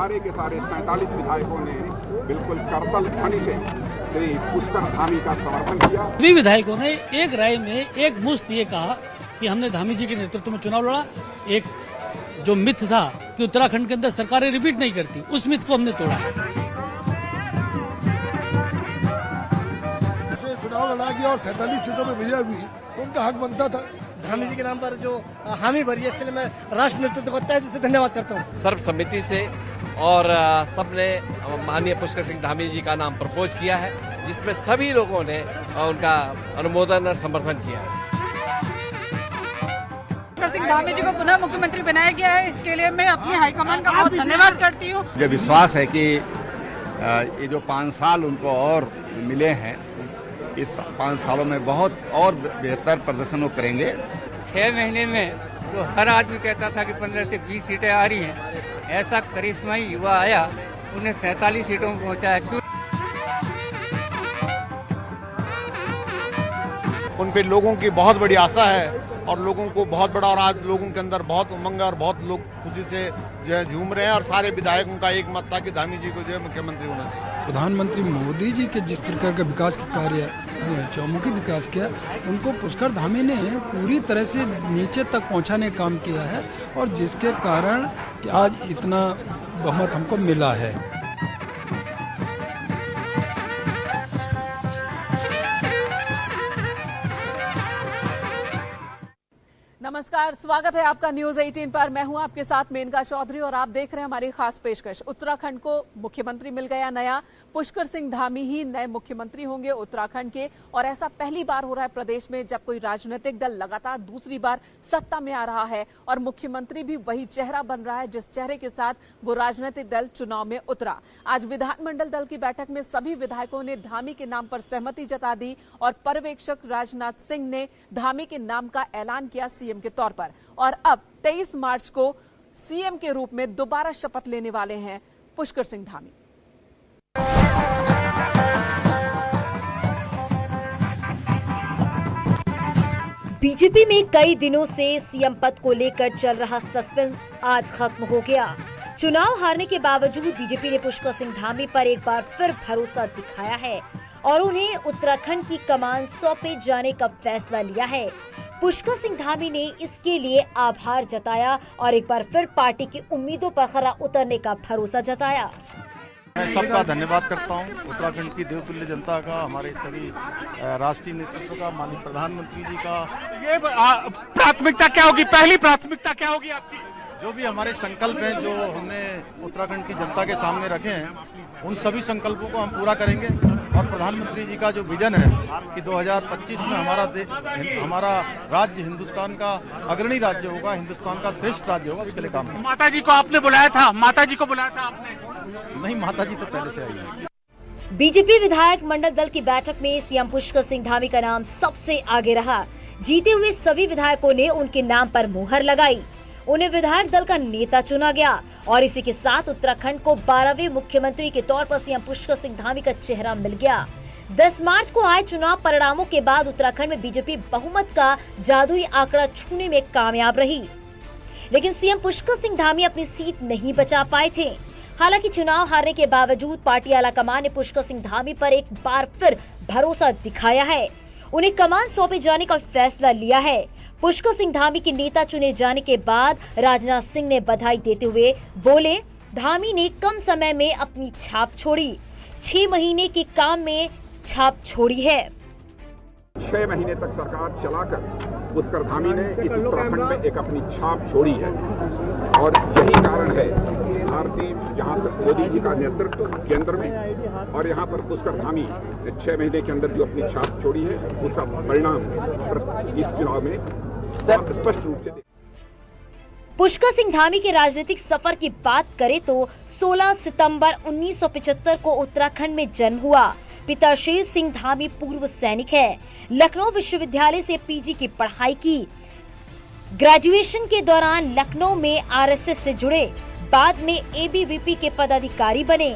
सारे के सारे 47 विधायकों ने बिल्कुल करतल ध्वनि से श्री पुष्कर धामी का समर्थन किया। सभी विधायकों ने एक राय में एक मुश्त ये कहा कि हमने धामी जी के नेतृत्व में चुनाव लड़ा। एक जो मिथ था कि उत्तराखंड के अंदर सरकारें रिपीट नहीं करती, उस मिथ को हमने तोड़ा। चुनाव लड़ा गया और 47 सीटों में विजय हुई, उनका हक बनता था। धामी जी के नाम पर जो हामी भरी है, इसके लिए मैं राष्ट्र नेतृत्व को तहे दिल से धन्यवाद करता हूँ। सर्वसम्मति से और सबने माननीय पुष्कर सिंह धामी जी का नाम प्रपोज किया है, जिसमें सभी लोगों ने उनका अनुमोदन और समर्थन किया है। पुष्कर सिंह धामी जी को पुनः मुख्यमंत्री बनाया गया है, इसके लिए मैं अपनी हाईकमान का बहुत धन्यवाद करती हूँ। मुझे विश्वास है कि ये जो 5 साल उनको और मिले हैं, इस 5 सालों में बहुत और बेहतर प्रदर्शन वो करेंगे। 6 महीने में जो हर आदमी कहता था कि 15 से 20 सीटें आ रही हैं, ऐसा करिश्माई युवा आया, उन्हें 47 सीटों में पहुंचाया। उन पे लोगों की बहुत बड़ी आशा है और लोगों को बहुत बड़ा, और आज लोगों के अंदर बहुत उमंग है और बहुत लोग खुशी से जो है झूम रहे हैं। और सारे विधायकों का एक मत था कि धामी जी को जो है मुख्यमंत्री होना चाहिए। प्रधानमंत्री मोदी जी के जिस प्रकार का विकास के कार्य चौमुखी विकास किया, उनको पुष्कर धामी ने पूरी तरह से नीचे तक पहुंचाने का काम किया है, और जिसके कारण कि आज इतना बहुमत हमको मिला है। नमस्कार, स्वागत है आपका न्यूज 18 पर। मैं हूं आपके साथ मेनका चौधरी और आप देख रहे हैं हमारी खास पेशकश। उत्तराखंड को मुख्यमंत्री मिल गया नया। पुष्कर सिंह धामी ही नए मुख्यमंत्री होंगे उत्तराखंड के, और ऐसा पहली बार हो रहा है प्रदेश में जब कोई राजनीतिक दल लगातार दूसरी बार सत्ता में आ रहा है, और मुख्यमंत्री भी वही चेहरा बन रहा है जिस चेहरे के साथ वो राजनीतिक दल चुनाव में उतरा। आज विधानमंडल दल की बैठक में सभी विधायकों ने धामी के नाम पर सहमति जता दी, और पर्यवेक्षक राजनाथ सिंह ने धामी के नाम का ऐलान किया सीएम के तौर पर। और अब 23 मार्च को सीएम के रूप में दोबारा शपथ लेने वाले हैं पुष्कर सिंह धामी। बीजेपी में कई दिनों से सीएम पद को लेकर चल रहा सस्पेंस आज खत्म हो गया। चुनाव हारने के बावजूद बीजेपी ने पुष्कर सिंह धामी पर एक बार फिर भरोसा दिखाया है और उन्हें उत्तराखंड की कमान सौंपे जाने का फैसला लिया है। पुष्कर सिंह धामी ने इसके लिए आभार जताया और एक बार फिर पार्टी की उम्मीदों पर खरा उतरने का भरोसा जताया। मैं सबका धन्यवाद करता हूं, उत्तराखंड की देवतुल्य जनता का, हमारे सभी राष्ट्रीय नेतृत्व का, माननीय प्रधानमंत्री जी का। ये प्राथमिकता क्या होगी, पहली प्राथमिकता क्या होगी आपकी? जो भी हमारे संकल्प हैं, जो हमने उत्तराखंड की जनता के सामने रखे हैं, उन सभी संकल्पों को हम पूरा करेंगे। और प्रधानमंत्री जी का जो विजन है कि 2025 में हमारा राज्य हिंदुस्तान का अग्रणी राज्य होगा, हिंदुस्तान का श्रेष्ठ राज्य होगा, उसके लिए काम करेंगे। माता जी को आपने बुलाया था? माता जी को बुलाया था आपने? नहीं, माता जी तो पहले से आई है। बीजेपी विधायक मंडल दल की बैठक में सीएम पुष्कर सिंह धामी का नाम सबसे आगे रहा। जीते हुए सभी विधायकों ने उनके नाम पर मुहर लगाई। उन्हें विधायक दल का नेता चुना गया और इसी के साथ उत्तराखंड को 12वें मुख्यमंत्री के तौर पर सीएम पुष्कर सिंह धामी का चेहरा मिल गया। 10 मार्च को आए चुनाव परिणामों के बाद उत्तराखंड में बीजेपी बहुमत का जादुई आंकड़ा छूने में कामयाब रही, लेकिन सीएम पुष्कर सिंह धामी अपनी सीट नहीं बचा पाए थे। हालांकि चुनाव हारने के बावजूद पार्टी आलाकमान ने पुष्कर सिंह धामी पर एक बार फिर भरोसा दिखाया है। उन्हें कमान सौंपे जाने का फैसला लिया है। पुष्कर सिंह धामी के नेता चुने जाने के बाद राजनाथ सिंह ने बधाई देते हुए बोले, धामी ने कम समय में अपनी छाप छोड़ी, 6 महीने के काम में छाप छोड़ी है। 6 महीने तक सरकार चलाकर पुष्कर धामी ने इस उत्तराखंड में एक अपनी छाप छोड़ी है, और यही कारण है भारतीय जहां तक मोदी जी का नेतृत्व केंद्र में, और यहां पर पुष्कर धामी 6 महीने के अंदर जो अपनी छाप छोड़ी है, उसका परिणाम इस चुनाव में स्पष्ट रूप से। पुष्कर सिंह धामी के राजनीतिक सफर की बात करें तो 16 सितंबर 1975 को उत्तराखंड में जन्म हुआ। पिता शेर सिंह धामी पूर्व सैनिक है। लखनऊ विश्वविद्यालय से पीजी की पढ़ाई की। ग्रेजुएशन के दौरान लखनऊ में आरएसएस से जुड़े, बाद में एबीवीपी के पदाधिकारी बने।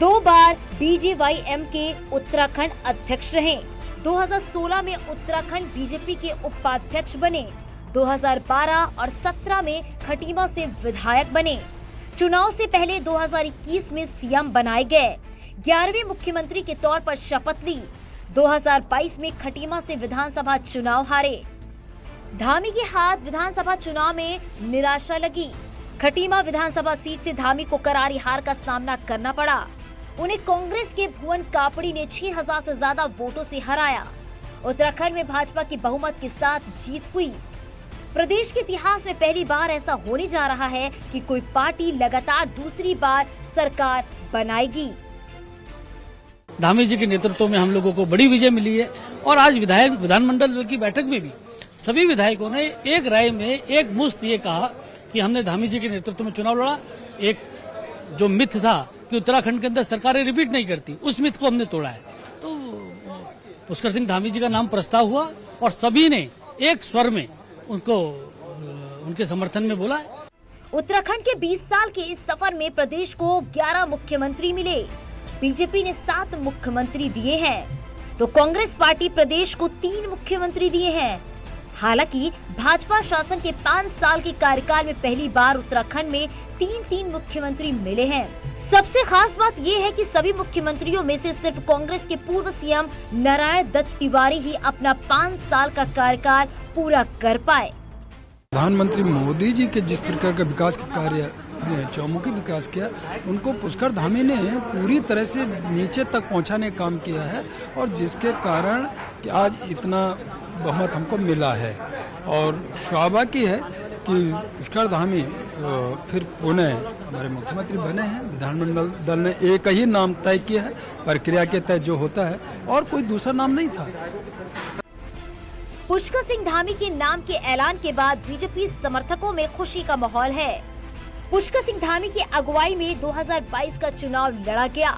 2 बार बीजेवाईएम के उत्तराखंड अध्यक्ष रहे। 2016 में उत्तराखंड बीजेपी के उपाध्यक्ष बने। 2012 और 17 में खटीमा से विधायक बने। चुनाव से पहले 2021 में सीएम बनाए गए, 11वें मुख्यमंत्री के तौर पर शपथ ली। 2022 में खटीमा से विधानसभा चुनाव हारे। धामी के हाथ विधानसभा चुनाव में निराशा लगी। खटीमा विधानसभा सीट से धामी को करारी हार का सामना करना पड़ा। उन्हें कांग्रेस के भुवन कापड़ी ने 6000 से ज्यादा वोटों से हराया। उत्तराखंड में भाजपा की बहुमत के साथ जीत हुई। प्रदेश के इतिहास में पहली बार ऐसा होने जा रहा है कि कोई पार्टी लगातार दूसरी बार सरकार बनाएगी। धामी जी के नेतृत्व में हम लोगों को बड़ी विजय मिली है और आज विधानमंडल दल की बैठक में भी सभी विधायकों ने एक राय में एक मुश्त ये कहा कि हमने धामी जी के नेतृत्व में चुनाव लड़ा। एक जो मिथ था कि उत्तराखंड के अंदर सरकारें रिपीट नहीं करती, उस मिथ को हमने तोड़ा है। तो पुष्कर सिंह धामी जी का नाम प्रस्ताव हुआ और सभी ने एक स्वर में उनको उनके समर्थन में बोला है। उत्तराखंड के 20 साल के इस सफर में प्रदेश को 11 मुख्यमंत्री मिले। बीजेपी ने 7 मुख्यमंत्री दिए हैं, तो कांग्रेस पार्टी प्रदेश को 3 मुख्यमंत्री दिए हैं। हालांकि भाजपा शासन के 5 साल के कार्यकाल में पहली बार उत्तराखंड में 3 मुख्यमंत्री मिले हैं। सबसे खास बात ये है कि सभी मुख्यमंत्रियों में से सिर्फ कांग्रेस के पूर्व सीएम नारायण दत्त तिवारी ही अपना 5 साल का कार्यकाल पूरा कर पाए। प्रधानमंत्री मोदी जी के जिस प्रकार का विकास के कार्य चौमुखी विकास किया, उनको पुष्कर धामी ने पूरी तरह से नीचे तक पहुंचाने का काम किया है और जिसके कारण कि आज इतना बहुमत हमको मिला है। और सौभाग्य है कि पुष्कर धामी फिर पुनः हमारे मुख्यमंत्री बने हैं। विधानमंडल दल ने एक ही नाम तय किया है, प्रक्रिया के तहत जो होता है, और कोई दूसरा नाम नहीं था। पुष्कर सिंह धामी के नाम के ऐलान के बाद बीजेपी समर्थकों में खुशी का माहौल है। पुष्कर सिंह धामी की अगुवाई में 2022 का चुनाव लड़ा गया।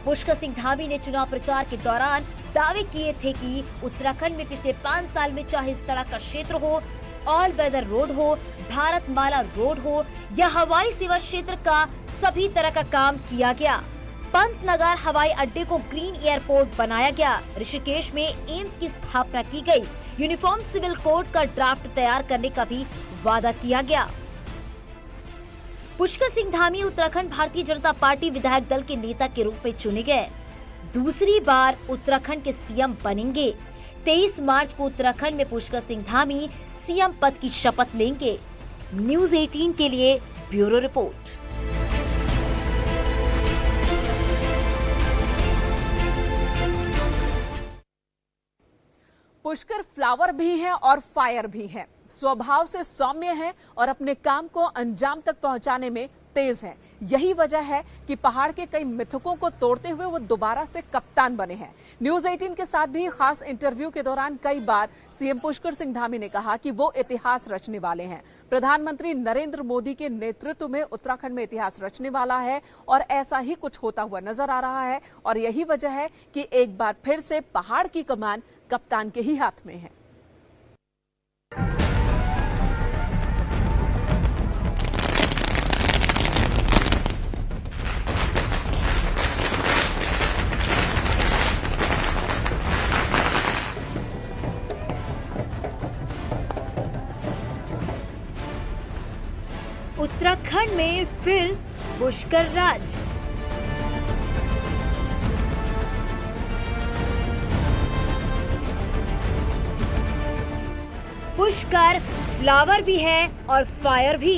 पुष्कर सिंह धामी ने चुनाव प्रचार के दौरान दावे किए थे कि उत्तराखंड में पिछले 5 साल में चाहे सड़क का क्षेत्र हो, ऑल वेदर रोड हो, भारतमाला रोड हो या हवाई सेवा क्षेत्र का सभी तरह का काम किया गया। पंतनगर हवाई अड्डे को ग्रीन एयरपोर्ट बनाया गया। ऋषिकेश में एम्स की स्थापना की गई। यूनिफॉर्म सिविल कोड का ड्राफ्ट तैयार करने का भी वादा किया गया। पुष्कर सिंह धामी उत्तराखंड भारतीय जनता पार्टी विधायक दल के नेता के रूप में चुने गए। दूसरी बार उत्तराखंड के सीएम बनेंगे। 23 मार्च को उत्तराखंड में पुष्कर सिंह धामी सीएम पद की शपथ लेंगे। न्यूज़ 18 के लिए ब्यूरो रिपोर्ट। पुष्कर फ्लावर भी है और फायर भी है। स्वभाव से सौम्य है और अपने काम को अंजाम तक पहुंचाने में तेज है। यही वजह है कि पहाड़ के कई मिथकों को तोड़ते हुए वो दोबारा से कप्तान बने हैं। न्यूज़ 18 के साथ भी खास इंटरव्यू के दौरान कई बार सीएम पुष्कर सिंह धामी ने कहा कि वो इतिहास रचने वाले हैं। प्रधानमंत्री नरेंद्र मोदी के नेतृत्व में उत्तराखंड में इतिहास रचने वाला है और ऐसा ही कुछ होता हुआ नजर आ रहा है। और यही वजह है कि एक बार फिर से पहाड़ की कमान कप्तान के ही हाथ में है। उत्तराखंड में फिर पुष्कर राज। पुष्कर फ्लावर भी है और फायर भी।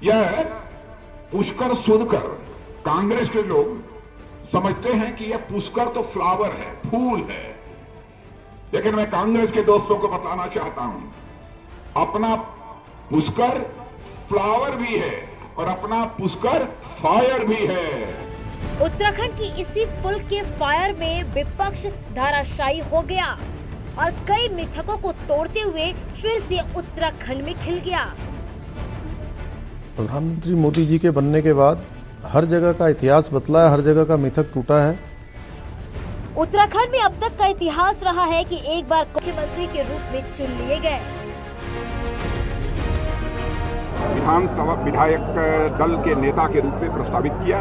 यह पुष्कर सुनकर कांग्रेस के लोग समझते हैं कि यह पुष्कर तो फ्लावर है, फूल है। लेकिन मैं कांग्रेस के दोस्तों को बताना चाहता हूं, अपना पुष्कर फ्लावर भी है और अपना पुष्कर फायर भी है। उत्तराखंड की इसी फुल के फायर में विपक्ष धाराशायी हो गया और कई मिथकों को तोड़ते हुए फिर से उत्तराखंड में खिल गया। प्रधानमंत्री मोदी जी के बनने के बाद हर जगह का इतिहास बदला है, हर जगह का मिथक टूटा है। उत्तराखंड में अब तक का इतिहास रहा है कि एक बार मुख्यमंत्री के रूप में चुन लिए गए। विधानसभा विधायक दल के नेता के रूप में प्रस्तावित किया,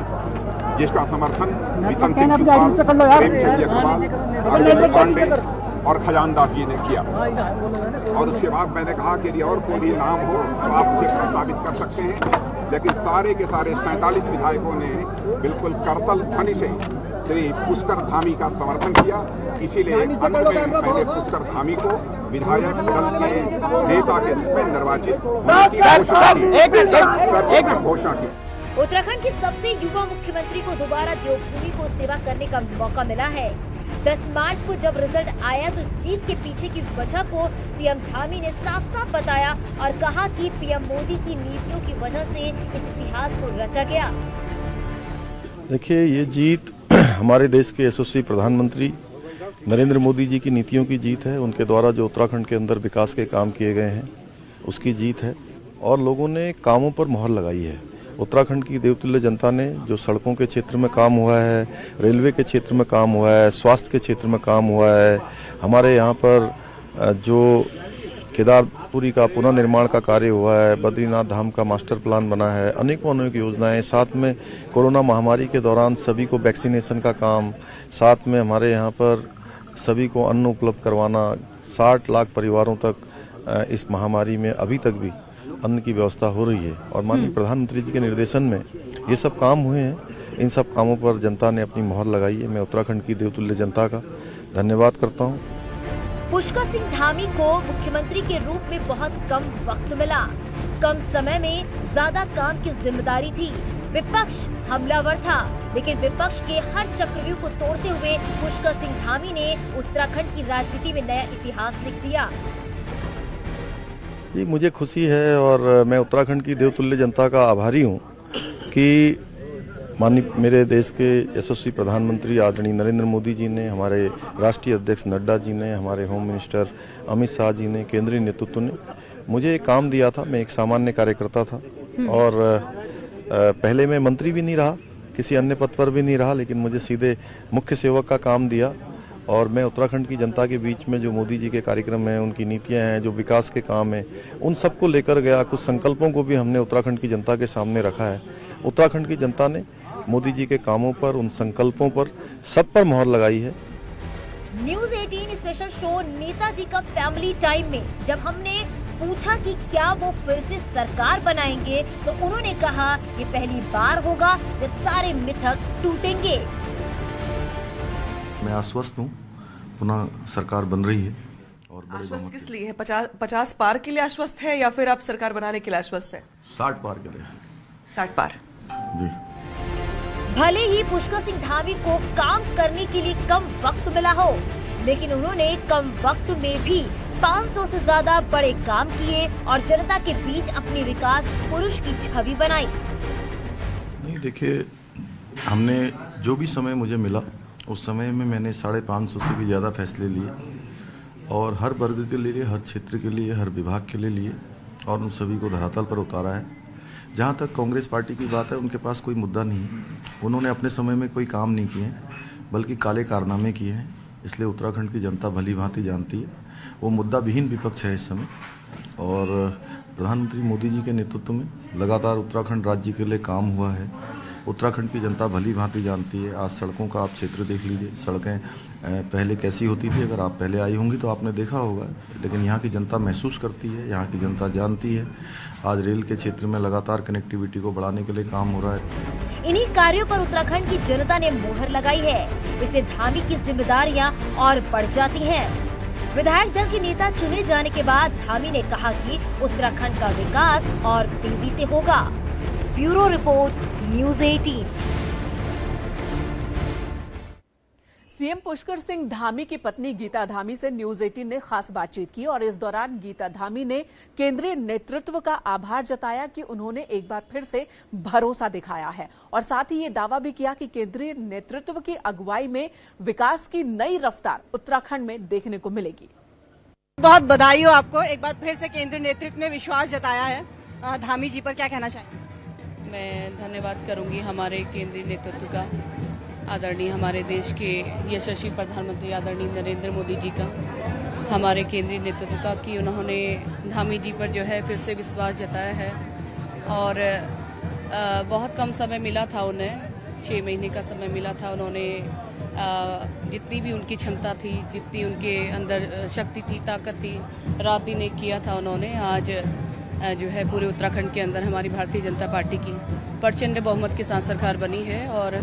जिसका समर्थन बिशन सिंह चुफाल, प्रेमचंद अग्रवाल, अरविंद पांडे और खजानदास जी ने किया। और उसके बाद मैंने कहा कि यदि और कोई भी नाम हो तो आप उसे प्रस्तावित कर सकते हैं, लेकिन सारे के सारे 47 विधायकों ने बिल्कुल करतल ध्वनि से श्री पुष्कर धामी का समर्थन किया। इसीलिए अंत में मैंने पुष्कर धामी को विधायक दल के नेता के रूप में निर्वाचित घोषणा की। उत्तराखंड के सबसे युवा मुख्यमंत्री को दोबारा देवभूमि को सेवा करने का मौका मिला है। 10 मार्च को जब रिजल्ट आया तो इस जीत के पीछे की वजह को सीएम धामी ने साफ साफ बताया और कहा कि पीएम मोदी की नीतियों की वजह से इस इतिहास को रचा गया। देखिए, ये जीत हमारे देश के यशस्वी प्रधानमंत्री नरेंद्र मोदी जी की नीतियों की जीत है। उनके द्वारा जो उत्तराखंड के अंदर विकास के काम किए गए हैं उसकी जीत है और लोगों ने कामों पर मोहर लगाई है। उत्तराखंड की देवतुल्य जनता ने जो सड़कों के क्षेत्र में काम हुआ है, रेलवे के क्षेत्र में काम हुआ है, स्वास्थ्य के क्षेत्र में काम हुआ है, हमारे यहाँ पर जो केदारपुरी का पुनर्निर्माण का कार्य हुआ है, बद्रीनाथ धाम का मास्टर प्लान बना है, अनेकों अनेक योजनाएं, साथ में कोरोना महामारी के दौरान सभी को वैक्सीनेशन का काम, साथ में हमारे यहाँ पर सभी को अन्न उपलब्ध करवाना, 60 लाख परिवारों तक इस महामारी में अभी तक भी अन्न की व्यवस्था हो रही है और माननीय प्रधानमंत्री जी के निर्देशन में ये सब काम हुए हैं। इन सब कामों पर जनता ने अपनी मोहर लगाई है। मैं उत्तराखंड की देवतुल्य जनता का धन्यवाद करता हूँ। पुष्कर सिंह धामी को मुख्यमंत्री के रूप में बहुत कम वक्त मिला, कम समय में ज्यादा काम की जिम्मेदारी थी। विपक्ष हमलावर था, लेकिन विपक्ष के हर चक्रव्यूह को तोड़ते हुए पुष्कर सिंह धामी ने उत्तराखंड की राजनीति में नया इतिहास लिख दिया। जी, मुझे खुशी है और मैं उत्तराखंड की देवतुल्य जनता का आभारी हूँ कि माननीय मेरे देश के यशस्वी प्रधानमंत्री आदरणीय नरेंद्र मोदी जी ने, हमारे राष्ट्रीय अध्यक्ष नड्डा जी ने, हमारे होम मिनिस्टर अमित शाह जी ने, केंद्रीय नेतृत्व ने मुझे एक काम दिया था। मैं एक सामान्य कार्यकर्ता था और पहले मैं मंत्री भी नहीं रहा, किसी अन्य पद पर भी नहीं रहा, लेकिन मुझे सीधे मुख्य सेवक का काम दिया और मैं उत्तराखंड की जनता के बीच में जो मोदी जी के कार्यक्रम हैं, उनकी नीतियां हैं, जो विकास के काम हैं, उन सबको लेकर गया। कुछ संकल्पों को भी हमने उत्तराखंड की जनता के सामने रखा है। उत्तराखंड की जनता ने मोदी जी के कामों पर, उन संकल्पों पर, सब पर मोहर लगाई है। न्यूज़ 18 स्पेशल शो नेताजी का फैमिली टाइम में जब हमने पूछा कि क्या वो फिर से सरकार बनाएंगे, तो उन्होंने कहा ये पहली बार होगा जब सारे मिथक टूटेंगे। मैं आश्वस्त हूँ, पुनः सरकार बन रही है। और आश्वस्त किस लिए है? 50 पार के लिए आश्वस्त है या फिर आप सरकार बनाने के लिए आश्वस्त है? 60 पार के लिए। 60 पार जी। भले ही पुष्कर सिंह धामी को काम करने के लिए कम वक्त मिला हो, लेकिन उन्होंने कम वक्त में भी 500 से ज्यादा बड़े काम किए और जनता के बीच अपनी विकास पुरुष की छवि बनाई। नहीं, देखिए, हमने जो भी समय मुझे मिला उस समय में मैंने 550 से भी ज़्यादा फैसले लिए और हर वर्ग के लिए, हर क्षेत्र के लिए, हर विभाग के लिए और उन सभी को धरातल पर उतारा है। जहाँ तक कांग्रेस पार्टी की बात है, उनके पास कोई मुद्दा नहीं है। उन्होंने अपने समय में कोई काम नहीं किए, बल्कि काले कारनामे किए हैं। इसलिए उत्तराखंड की जनता भली भांति जानती है। वो मुद्दा विहीन विपक्ष है इस समय और प्रधानमंत्री मोदी जी के नेतृत्व में लगातार उत्तराखंड राज्य के लिए काम हुआ है। उत्तराखंड की जनता भली भांति जानती है। आज सड़कों का आप क्षेत्र देख लीजिए, सड़कें पहले कैसी होती थी, अगर आप पहले आई होंगी तो आपने देखा होगा, लेकिन यहाँ की जनता महसूस करती है, यहाँ की जनता जानती है। आज रेल के क्षेत्र में लगातार कनेक्टिविटी को बढ़ाने के लिए काम हो रहा है। इन्हीं कार्यों पर उत्तराखंड की जनता ने मोहर लगाई है। इससे धामी की जिम्मेदारियां और बढ़ जाती हैं। विधायक दल के नेता चुने जाने के बाद धामी ने कहा कि उत्तराखंड का विकास और तेजी से होगा। Bureau report, news 18। CM Pushkar Singh Dhami की पत्नी गीता धामी से न्यूज़ 18 ने खास बातचीत की और इस दौरान गीता धामी ने केंद्रीय नेतृत्व का आभार जताया कि उन्होंने एक बार फिर से भरोसा दिखाया है और साथ ही ये दावा भी किया कि केंद्रीय नेतृत्व की अगुवाई में विकास की नई रफ्तार उत्तराखंड में देखने को मिलेगी। बहुत बधाई हो आपको, एक बार फिर से केंद्रीय नेतृत्व ने विश्वास जताया है धामी जी पर, क्या कहना चाहेंगे? मैं धन्यवाद करूंगी हमारे केंद्रीय नेतृत्व का, आदरणीय हमारे देश के यशस्वी प्रधानमंत्री आदरणीय नरेंद्र मोदी जी का, हमारे केंद्रीय नेतृत्व का कि उन्होंने धामी जी पर जो है फिर से विश्वास जताया है और बहुत कम समय मिला था उन्हें, 6 महीने का समय मिला था। उन्होंने जितनी भी उनकी क्षमता थी, जितनी उनके अंदर शक्ति थी, ताकत थी, रात दिन एक किया था उन्होंने। आज जो है पूरे उत्तराखंड के अंदर हमारी भारतीय जनता पार्टी की प्रचंड बहुमत के साथ सरकार बनी है और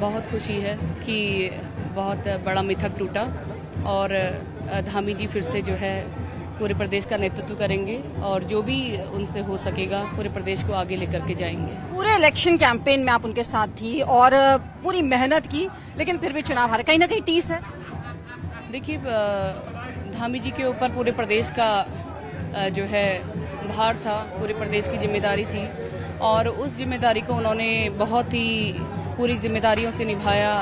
बहुत खुशी है कि बहुत बड़ा मिथक टूटा और धामी जी फिर से जो है पूरे प्रदेश का नेतृत्व करेंगे और जो भी उनसे हो सकेगा पूरे प्रदेश को आगे लेकर के जाएंगे। पूरे इलेक्शन कैंपेन में आप उनके साथ थी और पूरी मेहनत की, लेकिन फिर भी चुनाव हारे, कहीं ना कहीं टीस है। देखिए, धामी जी के ऊपर पूरे प्रदेश का जो है भार था, पूरे प्रदेश की जिम्मेदारी थी और उस जिम्मेदारी को उन्होंने बहुत ही पूरी जिम्मेदारियों से निभाया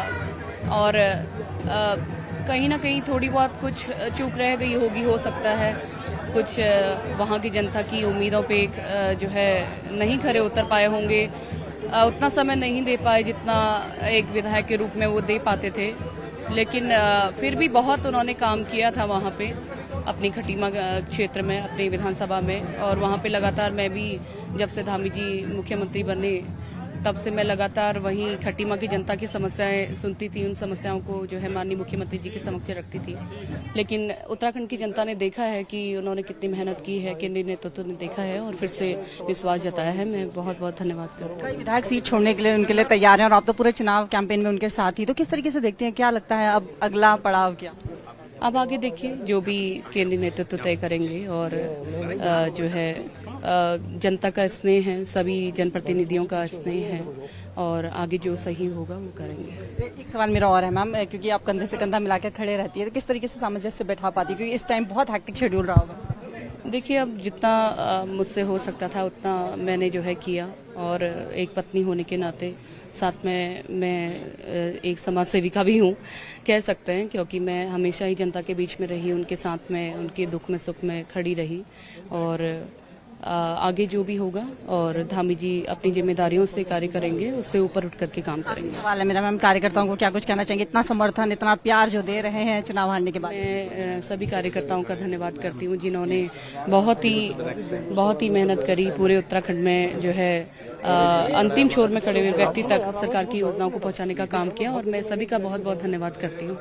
और कहीं ना कहीं थोड़ी बहुत कुछ चूक रह गई होगी, हो सकता है कुछ वहाँ की जनता की उम्मीदों पे जो है नहीं खरे उतर पाए होंगे, उतना समय नहीं दे पाए जितना एक विधायक के रूप में वो दे पाते थे, लेकिन फिर भी बहुत उन्होंने काम किया था वहाँ पे अपनी खटीमा क्षेत्र में, अपनी विधानसभा में। और वहाँ पे लगातार मैं भी जब से धामी जी मुख्यमंत्री बने तब से मैं लगातार वहीं खटीमा की जनता की समस्याएं सुनती थी, उन समस्याओं को जो है माननीय मुख्यमंत्री जी के समक्ष रखती थी। लेकिन उत्तराखंड की जनता ने देखा है कि उन्होंने कितनी मेहनत की है, केंद्रीय नेतृत्व ने देखा है और फिर से विश्वास जताया है। मैं बहुत बहुत धन्यवाद करती हूँ। विधायक सीट छोड़ने के लिए उनके लिए तैयार हैं और आप तो पूरे चुनाव कैंपेन में उनके साथ ही, तो किस तरीके से देखते हैं, क्या लगता है अब अगला पड़ाव क्या? अब आगे देखिए, जो भी केंद्रीय नेतृत्व तय करेंगे और जो है जनता का स्नेह है, सभी जनप्रतिनिधियों का स्नेह है और आगे जो सही होगा वो करेंगे। एक सवाल मेरा और है मैम, क्योंकि आप कंधे से कंधा मिलाकर खड़े रहती है, तो किस तरीके से सामंजस्य बैठा पाती है, क्योंकि इस टाइम बहुत हेक्टिक शेड्यूल रहा होगा? देखिए, अब जितना मुझसे हो सकता था उतना मैंने जो है किया और एक पत्नी होने के नाते साथ में मैं एक समाज सेविका भी हूँ कह सकते हैं, क्योंकि मैं हमेशा ही जनता के बीच में रही, उनके साथ में, उनके दुख में सुख में खड़ी रही और आगे जो भी होगा और धामी जी अपनी जिम्मेदारियों से कार्य करेंगे, उससे ऊपर उठ करके काम करेंगे। सवाल है मेरा मैम, कार्यकर्ताओं को क्या कुछ कहना चाहेंगे, इतना समर्थन, इतना प्यार जो दे रहे हैं चुनाव हारने के बाद? मैं सभी कार्यकर्ताओं का धन्यवाद करती हूँ जिन्होंने बहुत ही मेहनत करी, पूरे उत्तराखंड में जो है अंतिम छोर में खड़े हुए व्यक्ति तक सरकार की योजनाओं को पहुंचाने का काम किया और मैं सभी का बहुत बहुत धन्यवाद करती हूँ।